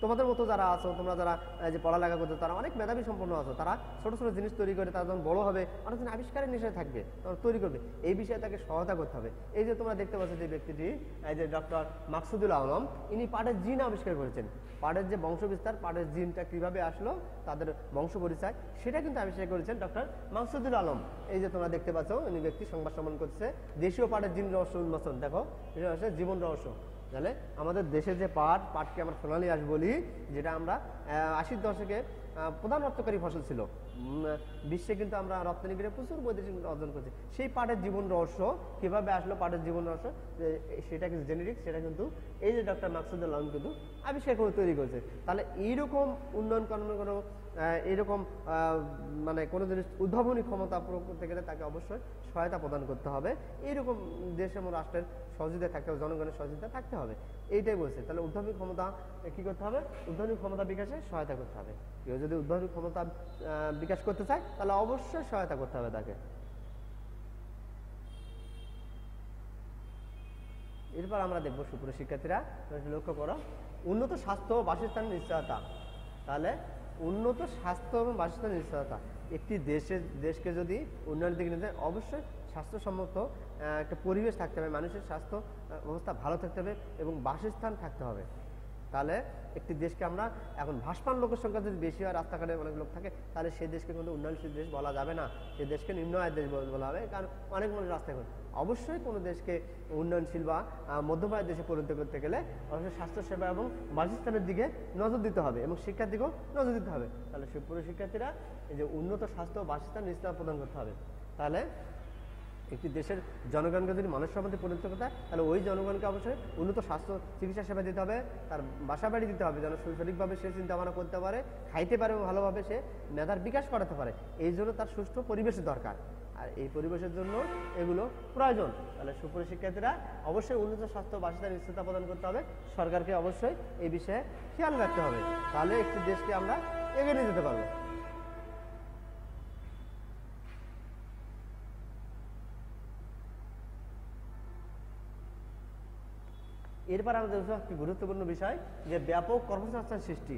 তোমাদের মতো যারা আছো, তোমরা যারা যে পড়ালেখা করছো, তারা অনেক মেধাবী সম্পন্ন আছো, তারা ছোট ছোট জিনিস তৈরি করে তারা যখন বড় হবে অনেকজন আবিষ্কারের নেশায় থাকবে, তখন তৈরি করবে। এই বিষয়ে তাকে সহায়তা করতে হবে। এই যে তোমরা দেখতে পাচ্ছ যে ব্যক্তিটি, এই যে ডক্টর মাকসুদুল আলম, ইনি পাটের জিন আবিষ্কার করেছেন। পাটের যে বংশ বিস্তার, পাটের জিনটা কিভাবে আসলো, তাদের বংশ পরিচয়, সেটা কিন্তু আবিষ্কার করেছেন ডক্টর মাকসুদুল আলম। এই যে তোমরা দেখতে পাচ্ছ, ইনি ব্যক্তি সংবাদ সম্মেলন করছে, দেশীয় পাটের জিন রহস্য উন্মোচন। দেখো, এটা হচ্ছে জীবন রহস্য। তাহলে আমাদের দেশের যে পাটকে আমরা সোনালী আঁশ বলি, যেটা আমরা 80-র দশকে প্রধান রপ্তানিকারী ফসল ছিল, বিশ্বে কিন্তু আমরা রপ্তানি করে প্রচুর বৈদেশিক অর্জন করছি। সেই পাটের জীবন রহস্য কিভাবে আসলো, পাটের জীবন রহস্য সেটা কিন্তু জেনেরিক, সেটা কিন্তু এই যে ডক্টর মাকসুদুল আলম কিন্তু আবিষ্কার করে তৈরি করেছে। তাহলে এইরকম উন্নয়ন কোনো এইরকম মানে কোনো জিনিস উদ্ভাবনী ক্ষমতা প্রয়োগ করতে গেলে তাকে অবশ্যই সহায়তা প্রদান করতে হবে। এইরকম দেশ এবং রাষ্ট্রের সহযোগিতা থাকতে হবে, জনগণের সহযোগিতা থাকতে হবে, এইটাই বলছে। তাহলে উদ্ভাবনী ক্ষমতা কি করতে হবে, উদ্ভাবনী ক্ষমতা বিকাশে সহায়তা করতে হবে। কেউ যদি উদ্ভাবনী ক্ষমতা বিকাশ করতে চায় তাহলে অবশ্যই সহায়তা করতে হবে তাকে। এরপর আমরা দেখবো সুপ্রিয় শিক্ষার্থীরা, লক্ষ্য করো, উন্নত স্বাস্থ্য ও বাসস্থানের নিশ্চয়তা। তাহলে উন্নত স্বাস্থ্য এবং বাসস্থানের নিশ্চয়তা, একটি দেশকে যদি উন্নয়নের দিকে নিতে অবশ্যই স্বাস্থ্যসম্মত একটা পরিবেশ থাকতে হবে, মানুষের স্বাস্থ্য অবস্থা ভালো থাকতে হবে এবং বাসস্থান থাকতে হবে। তাহলে একটি দেশকে আমরা এখন ভাসমান লোকের সংখ্যা যদি বেশি হয়, রাস্তাঘাটে অনেক লোক থাকে, তাহলে সেই দেশকে কিন্তু উন্নয়নশীল দেশ বলা যাবে না, সেই দেশকে নিম্ন আয়ের দেশ বলা হবে। কারণ অনেক মানুষ রাস্তায় ঘুরে। অবশ্যই কোনো দেশকে উন্নয়নশীল বা মধ্যম আয়ের দেশে পরিণত করতে গেলে অবশ্যই স্বাস্থ্যসেবা এবং বাসস্থানের দিকে নজর দিতে হবে এবং শিক্ষার দিকেও নজর দিতে হবে। তাহলে সুপ্রিয় শিক্ষার্থীরা, এই যে উন্নত স্বাস্থ্য ও বাসস্থান নিশ্চয় প্রদান করতে হবে। তাহলে একটি দেশের জনগণকে যদি মানুষ সম্পদে পরিণত করতে হয়, তাহলে ওই জনগণকে অবশ্যই উন্নত স্বাস্থ্য চিকিৎসা সেবা দিতে হবে, তার বাসা বাড়ি দিতে হবে, যেন সঠিকভাবে সে চিন্তা ভাবনা করতে পারে, খাইতে পারে এবং ভালোভাবে সে মেধার বিকাশ করাতে পারে। এই জন্য তার সুষ্ঠু পরিবেশের দরকার, আর এই পরিবেশের জন্য এগুলো প্রয়োজন। তাহলে সুপ্রিয় শিক্ষার্থীরা, অবশ্যই উন্নত স্বাস্থ্য বাসস্থান নিশ্চয়তা প্রদান করতে হবে, সরকারকে অবশ্যই এই বিষয়ে খেয়াল রাখতে হবে, তাহলে একটি দেশকে আমরা এগিয়ে নিয়ে যেতে পারবো। এরপর আমাদের একটি গুরুত্বপূর্ণ বিষয়, যে ব্যাপক কর্মসংস্থান সৃষ্টি।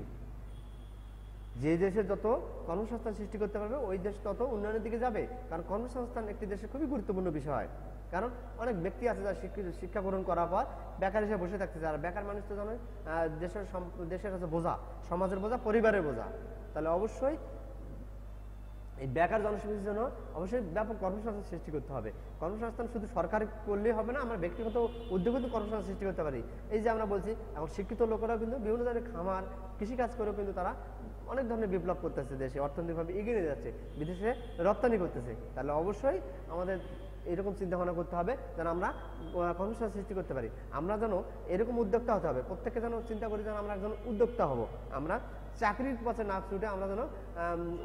যে দেশে যত কর্মসংস্থান সৃষ্টি করতে পারবে ওই দেশ তত উন্নয়নের দিকে যাবে, কারণ কর্মসংস্থান একটি দেশের খুবই গুরুত্বপূর্ণ বিষয়। কারণ অনেক ব্যক্তি আছে যারা শিক্ষা গ্রহণ করার পর বেকার হিসেবে বসে থাকতে চায়, আর বেকার মানুষ তো জানো দেশের কাছে বোঝা, সমাজের বোঝা, পরিবারের বোঝা। তাহলে অবশ্যই এই বেকার জনসংখ্যার জন্য অবশ্যই ব্যাপক কর্মসংস্থান সৃষ্টি করতে হবে। কর্মসংস্থান শুধু সরকার করলেই হবে না, আমরা ব্যক্তিগত উদ্যোগে কিন্তু কর্মসংস্থান সৃষ্টি করতে পারি। এই যে আমরা বলছি, এখন শিক্ষিত লোকেরাও কিন্তু বিভিন্ন ধরনের খামার, কৃষিকাজ করেও কিন্তু তারা অনেক ধরনের বিপ্লব করতেছে, দেশে অর্থনৈতিকভাবে এগিয়ে নিয়ে যাচ্ছে, বিদেশে রপ্তানি করতেছে। তাহলে অবশ্যই আমাদের এরকম চিন্তা ভাবনা করতে হবে যেন আমরা কর্মসংস্থান সৃষ্টি করতে পারি। আমরা যেন এরকম উদ্যোক্তা হতে হবে, প্রত্যেকে যেন চিন্তা করি যেন আমরা একজন উদ্যোক্তা হব, আমরা চাকরির পথে না ছুটে আমরা যেন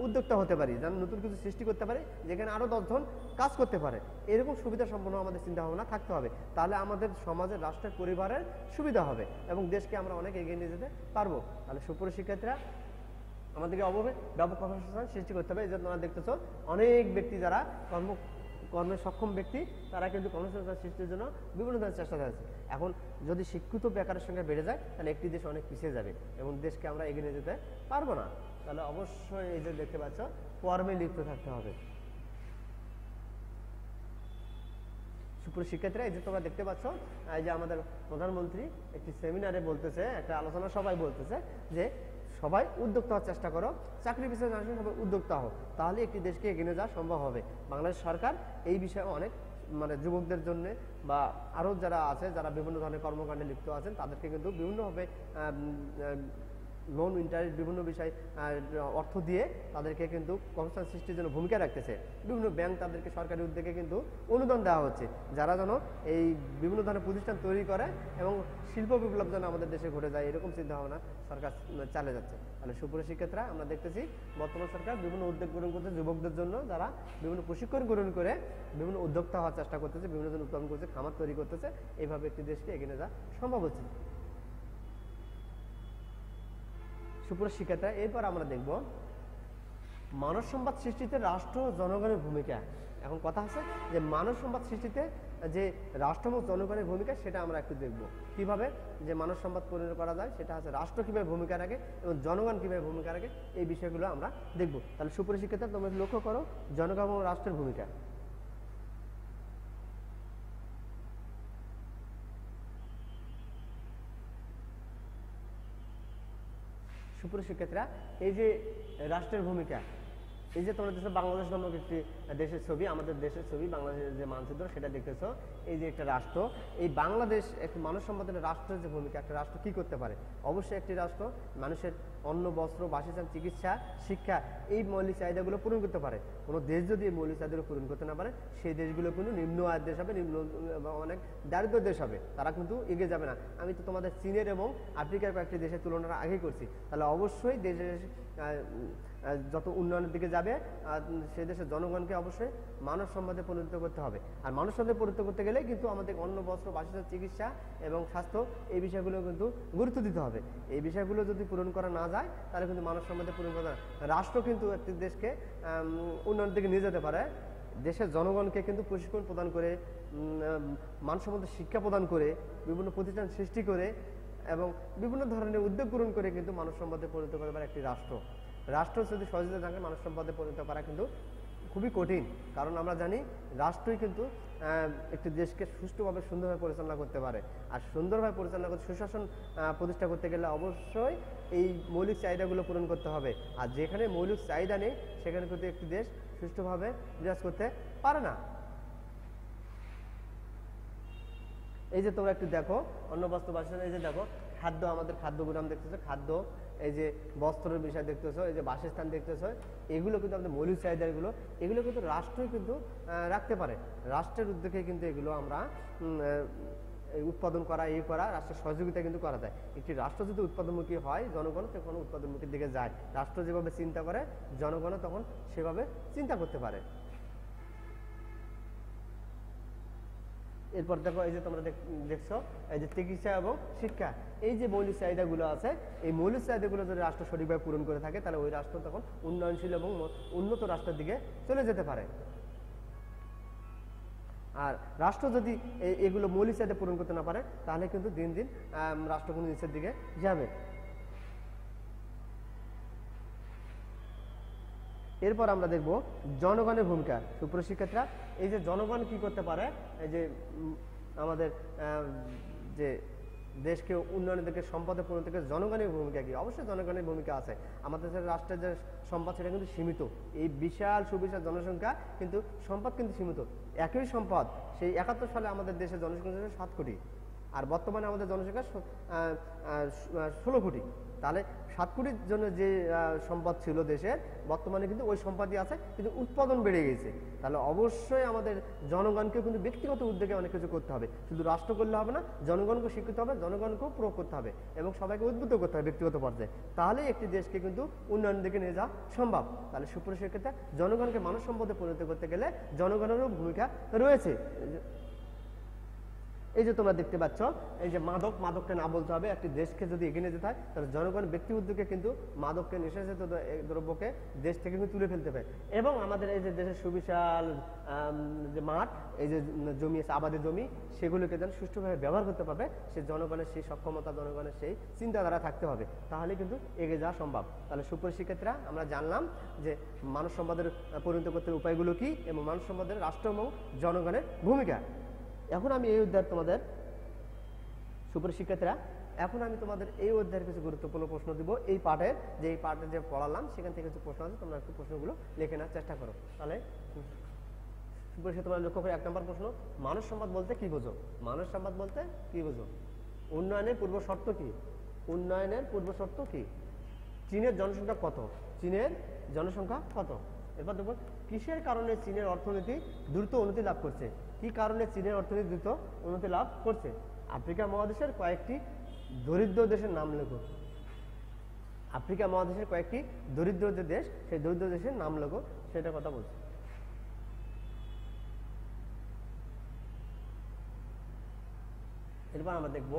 উদ্যোক্তা হতে পারি, যেন নতুন কিছু সৃষ্টি করতে পারি যেখানে আরও 10 জন কাজ করতে পারে। এরকম সুবিধা সম্পন্ন আমাদের চিন্তা ভাবনা থাকতে হবে, তাহলে আমাদের সমাজের, রাষ্ট্রের, পরিবারের সুবিধা হবে এবং দেশকে আমরা অনেক এগিয়ে নিয়ে যেতে পারবো। তাহলে সুপ্রিয় শিক্ষার্থীরা, আমাদেরকে অবশ্যই ব্যাপক কর্মসংস্থান সৃষ্টি করতে হবে। এই জন্য তোমরা দেখতেছো অনেক ব্যক্তি যারা কর্মে সক্ষম ব্যক্তি, তারা কিন্তু কর্মসংস্থান সৃষ্টির জন্য বিভিন্ন ধরনের চেষ্টা চালাচ্ছে। এখন যদি শিক্ষিত বেকারের সংখ্যা বেড়ে যায় তাহলে একটি দেশ অনেক পিছিয়ে যাবে এবং দেশকে আমরা এগিয়ে নিয়ে যেতে পারবো না। তাহলে অবশ্যই এই যে দেখতে পাচ্ছ, কর্মে লিপ্ত থাকতে হবে। সুপ্রিয় শিক্ষার্থীরা, এই যে তোমরা দেখতে পাচ্ছ, এই যে আমাদের প্রধানমন্ত্রী একটি সেমিনারে বলতেছে, একটা আলোচনা সবাই বলতেছে যে সবাই উদ্যোক্তা হওয়ার চেষ্টা করো, চাকরি বিষয়ে জানার সবাই উদ্যোক্তা হও, তাহলে একটি দেশকে এগিয়ে নিয়ে যাওয়া সম্ভব হবে। বাংলাদেশ সরকার এই বিষয়ে অনেক যুবকদের জন্য বা আরও যারা আছে, যারা বিভিন্ন ধরনের কর্মকাণ্ডে লিপ্ত আছেন, তাদেরকে কিন্তু বিভিন্নভাবে লোন, ইন্টারেস্ট, বিভিন্ন বিষয় অর্থ দিয়ে তাদেরকে কিন্তু কর্মসংস্থান সৃষ্টির জন্য ভূমিকা রাখতেছে। বিভিন্ন ব্যাংক তাদেরকে সরকারি উদ্যোগে কিন্তু অনুদান দেওয়া হচ্ছে, যারা যেন এই বিভিন্ন ধরনের প্রতিষ্ঠান তৈরি করে এবং শিল্প বিপ্লব যেন আমাদের দেশে ঘটে যায়, এরকম চিন্তা ভাবনা সরকার চালিয়ে যাচ্ছে। তাহলে সুপ্রিয় শিক্ষার্থীরা, আমরা দেখতেছি বর্তমান সরকার বিভিন্ন উদ্যোগ গ্রহণ করছে যুবকদের জন্য, যারা বিভিন্ন প্রশিক্ষণ গ্রহণ করে বিভিন্ন উদ্যোক্তা হওয়ার চেষ্টা করতেছে, বিভিন্ন ধরনের উৎপাদন করছে, খামার তৈরি করতেছে। এইভাবে একটি দেশকে এগিয়ে নিয়ে যাওয়া সম্ভব হচ্ছে। সুপ্রিয় শিক্ষার্থীরা, এরপর আমরা দেখব মানব সম্পদ সৃষ্টিতে রাষ্ট্র ও জনগণের ভূমিকা। এখন কথা আছে যে মানব সম্পদ সৃষ্টিতে যে রাষ্ট্র ও জনগণের ভূমিকা, সেটা আমরা একটু দেখব কিভাবে যে মানব সম্পদ পরিণত করা যায়, সেটা হচ্ছে রাষ্ট্র কিভাবে ভূমিকা রাখে এবং জনগণ কিভাবে ভূমিকা রাখে, এই বিষয়গুলো আমরা দেখব। তাহলে সুপ্রিয় শিক্ষার্থীরা, তোমরা লক্ষ্য করো জনগণ ও রাষ্ট্রের ভূমিকা। সুপ্রিয় শিক্ষার্থীরা, এই যে রাষ্ট্রের ভূমিকা, এই যে তোমরা দেখছো বাংলাদেশ নামক একটি দেশের ছবি, আমাদের দেশের ছবি, বাংলাদেশের যে মানচিত্র সেটা দেখতেছো। এই যে একটা রাষ্ট্র, এই বাংলাদেশ একটি মানব সম্পদের রাষ্ট্রের যে ভূমিকা, একটা রাষ্ট্র কি করতে পারে? অবশ্যই একটি রাষ্ট্র মানুষের অন্ন, বস্ত্র, বাসস্থান, চিকিৎসা, শিক্ষা, এই মৌলিক চাহিদাগুলো পূরণ করতে পারে। কোনো দেশ যদি এই মৌলিক চাহিদাগুলো পূরণ করতে না পারে, সেই দেশগুলো কিন্তু নিম্ন আয়ের দেশ হবে, অনেক দারিদ্র দেশ হবে, তারা কিন্তু এগিয়ে যাবে না। আমি তো তোমাদের চীনের এবং আফ্রিকার কয়েকটি দেশের তুলনা আগেই করছি। তাহলে অবশ্যই দেশের যত উন্নয়নের দিকে যাবে, সেই দেশের জনগণকে অবশ্যই মানব সম্পদে পরিণত করতে হবে। আর মানব সম্পদে পরিণত করতে গেলে কিন্তু আমাদের অন্ন, বস্ত্র, বাসস্থান, চিকিৎসা এবং স্বাস্থ্য, এই বিষয়গুলো কিন্তু গুরুত্ব দিতে হবে। এই বিষয়গুলো যদি পূরণ করা না যায়, তাহলে কিন্তু মানব সম্পদে পূরণ করা রাষ্ট্র কিন্তু একটি দেশকে উন্নয়নের দিকে নিয়ে যেতে পারে। দেশের জনগণকে কিন্তু প্রশিক্ষণ প্রদান করে, মানসম্মত শিক্ষা প্রদান করে, বিভিন্ন প্রতিষ্ঠান সৃষ্টি করে এবং বিভিন্ন ধরনের উদ্যোগ গ্রহণ করে কিন্তু মানব সম্পদে পরিণত করতে পারে একটি রাষ্ট্র। রাষ্ট্র যদি সহযোগিতা থাকে, মানব সম্পদে পরিণত করা কিন্তু খুবই কঠিন, কারণ আমরা জানি রাষ্ট্রই কিন্তু একটি দেশকে সুষ্ঠুভাবে, সুন্দরভাবে পরিচালনা করতে পারে। আর সুন্দরভাবে পরিচালনা করতে, সুশাসন প্রতিষ্ঠা করতে গেলে অবশ্যই এই মৌলিক চাহিদাগুলো পূরণ করতে হবে। আর যেখানে মৌলিক চাহিদা নেই, সেখানে কিন্তু একটি দেশ সুষ্ঠুভাবে বিরাজ করতে পারে না। এই যে তোমরা একটু দেখো অন্ন, বস্ত্র, বাসস্থান, এই যে দেখো খাদ্য, আমাদের খাদ্যগুলো আমরা দেখতেছো, খাদ্য, এই যে বস্ত্রের বিষয় দেখতেছো, এই যে বাসস্থান দেখতেছো, এগুলো কিন্তু আমাদের মৌলিক চাহিদাগুলো, এগুলো কিন্তু রাষ্ট্রই কিন্তু রাখতে পারে। রাষ্ট্রের উদ্যোগে কিন্তু এগুলো আমরা উৎপাদন করা, করা রাষ্ট্রের সহযোগিতা কিন্তু করা যায়। একটি রাষ্ট্র যদি উৎপাদনমুখী হয়, জনগণ তখন উৎপাদনমুখীর দিকে যায়। রাষ্ট্র যেভাবে চিন্তা করে, জনগণও তখন সেভাবে চিন্তা করতে পারে। এরপর দেখো, এই যে তোমরা দেখছো, এই যে চিকিৎসা এবং শিক্ষা, এই যে মৌলিক চাহিদাগুলো আছে, এই মৌলিক চাহিদাগুলো যদি রাষ্ট্র সঠিকভাবে পূরণ করে থাকে, তাহলে ওই রাষ্ট্র তখন উন্নয়নশীল এবং উন্নত রাষ্ট্রের দিকে চলে যেতে পারে। আর রাষ্ট্র যদি এগুলো মৌলিক চাহিদা পূরণ করতে না পারে, তাহলে কিন্তু দিন দিন রাষ্ট্র কিন্তু নিচের দিকে যাবে। এরপর আমরা দেখব জনগণের ভূমিকা। সুপ্রিয় শিক্ষার্থীরা, এই যে জনগণ কি করতে পারে, এই যে আমাদের যে দেশকে উন্নয়নের দিকে, সম্পদে পরিণত থেকে জনগণের ভূমিকা কি? অবশ্যই জনগণের ভূমিকা আছে। আমাদের রাষ্ট্রের যে সম্পদ, সেটা কিন্তু সীমিত। এই বিশাল সুবিশাল জনসংখ্যা, কিন্তু সম্পদ কিন্তু সীমিত। একই সম্পদ সেই 71 সালে আমাদের দেশের জনসংখ্যা ছিল 7 কোটি, আর বর্তমানে আমাদের জনসংখ্যা 16 কোটি। তাহলে 7 কোটির জন্য যে সম্পদ ছিল দেশের, বর্তমানে কিন্তু ওই সম্পদই আছে, কিন্তু উৎপাদন বেড়ে গেছে। তাহলে অবশ্যই আমাদের জনগণকে কিন্তু ব্যক্তিগত উদ্যোগে অনেক কিছু করতে হবে, শুধু রাষ্ট্র করলে হবে না, জনগণকে শিক্ষিত হবে, জনগণকেও প্রয়োগ করতে হবে এবং সবাইকে উদ্বুদ্ধ করতে হবে ব্যক্তিগত পর্যায়ে। তাহলেই একটি দেশকে কিন্তু উন্নয়নের দিকে নিয়ে যাওয়া সম্ভব। তাহলে সুপ্রিয় শিক্ষার্থী, জনগণকে মানব সম্পদে পরিণত করতে গেলে জনগণেরও ভূমিকা রয়েছে। এই যে তোমরা দেখতে পাচ্ছ, এই যে মাদককে না বলতে হবে। একটি দেশকে যদি এগিয়ে নিয়ে যেতে হয় তাহলে জনগণ ব্যক্তি উদ্যোগে কিন্তু মাদককে, নেশাজাত দ্রব্যকে দেশ থেকে কিন্তু তুলে ফেলতে পারে। এবং আমাদের এই যে দেশের সুবিশাল যে মাঠ, এই যে জমি আছে, আবাদি জমি, সেগুলোকে যেন সুষ্ঠুভাবে ব্যবহার করতে পারবে, সে জনগণের সেই সক্ষমতা, জনগণের সেই চিন্তাধারা থাকতে হবে, তাহলে কিন্তু এগিয়ে যাওয়া সম্ভব। তাহলে সুপ্রিয় শিক্ষার্থীরা, আমরা জানলাম যে মানব সম্পদের পরিণত করতে উপায়গুলো কি এবং মানব সম্পদের রাষ্ট্র এবং জনগণের ভূমিকা। এখন আমি এই অধ্যায়ের তোমাদের, সুপ্রিয় শিক্ষার্থীরা, এখন আমি তোমাদের এই অধ্যায়ের কিছু গুরুত্বপূর্ণ প্রশ্ন দিব। এই পাঠের যে পড়ালাম সেখান থেকে কিছু প্রশ্ন আছে, তোমরা একটু প্রশ্নগুলো লিখে নেওয়ার চেষ্টা করো। তাহলে সুপ্রিয় শিক্ষার্থী, তোমরা লক্ষ্য করে 1 নম্বর প্রশ্ন, মানব সম্পদ বলতে কি বোঝো? মানব সম্পদ বলতে কি বোঝো? উন্নয়নের পূর্ব শর্ত কি? উন্নয়নের পূর্ব শর্ত কি? চীনের জনসংখ্যা কত? চীনের জনসংখ্যা কত? এরপর দেখো, কিসের কারণে চীনের অর্থনীতি দ্রুত উন্নতি লাভ করছে? কি কারণে চীনের অর্থনীতি দ্রুত উন্নতি লাভ করছে? আফ্রিকা মহাদেশের কয়েকটি দরিদ্র দেশের নাম লেখো। আফ্রিকা মহাদেশের কয়েকটি দরিদ্র যে দেশ, সেই দরিদ্র দেশের নাম লেখো, সেটা কথা বলছি। এরপর আমরা দেখবো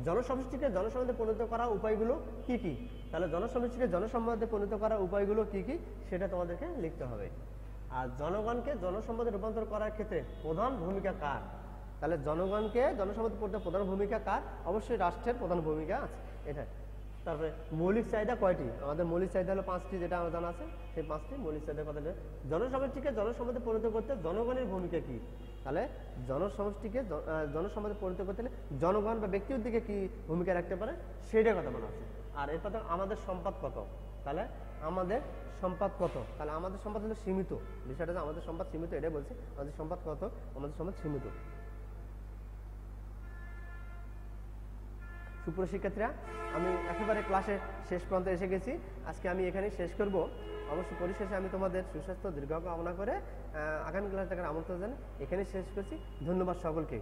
জনসমষ্টিকে জনসম্পদে পরিণত করার উপায়গুলো কি কি। তাহলে জনসমষ্টিকে জনসম্পদে পরিণত করার উপায়গুলো কি কি, সেটা তোমাদেরকে লিখতে হবে। আর জনগণকে জনসম্পদে রূপান্তর করার ক্ষেত্রে প্রধান ভূমিকা কার? তাহলে জনগণকে জনসম্পদে পরিণত প্রধান ভূমিকা কার? অবশ্যই রাষ্ট্রের প্রধান ভূমিকা আছে এটা। তারপরে মৌলিক চাহিদা কয়টি? আমাদের মৌলিক চাহিদা হলো 5টি, যেটা আমার জানা আছে, সেই 5টি মৌলিক চাহিদার কথা। জনসমষ্টিকে জনসম্পদে পরিণত করতে জনগণের ভূমিকা কি? তাহলে জনসমষ্টিকে জনসম্পদে পরিণত করতে হলে জনগণ বা ব্যক্তি উদ্যোগে কি ভূমিকা রাখতে পারে, সেটার কথা বলা আছে। আর এরপর আমাদের সম্পদ কত? তাহলে আমাদের সম্পদ কত? তাহলে আমাদের সম্পদ হলো সীমিত। বিষয়টা যে আমাদের সম্পদ সীমিত, এটাই বলছে। আমাদের সম্পদ কত? আমাদের সম্পদ সীমিত। সুপ্রিয় শিক্ষার্থীরা, আমি একেবারে ক্লাসের শেষ পর্যন্ত এসে গেছি। আজকে আমি এখানেই শেষ করব। অবশ্য পরিশেষে আমি তোমাদের সুস্বাস্থ্য দীর্ঘ কামনা করে আগামী ক্লাস দেখার আমন্ত্রণ জানাই। এখানেই শেষ করছি। ধন্যবাদ সকলকে।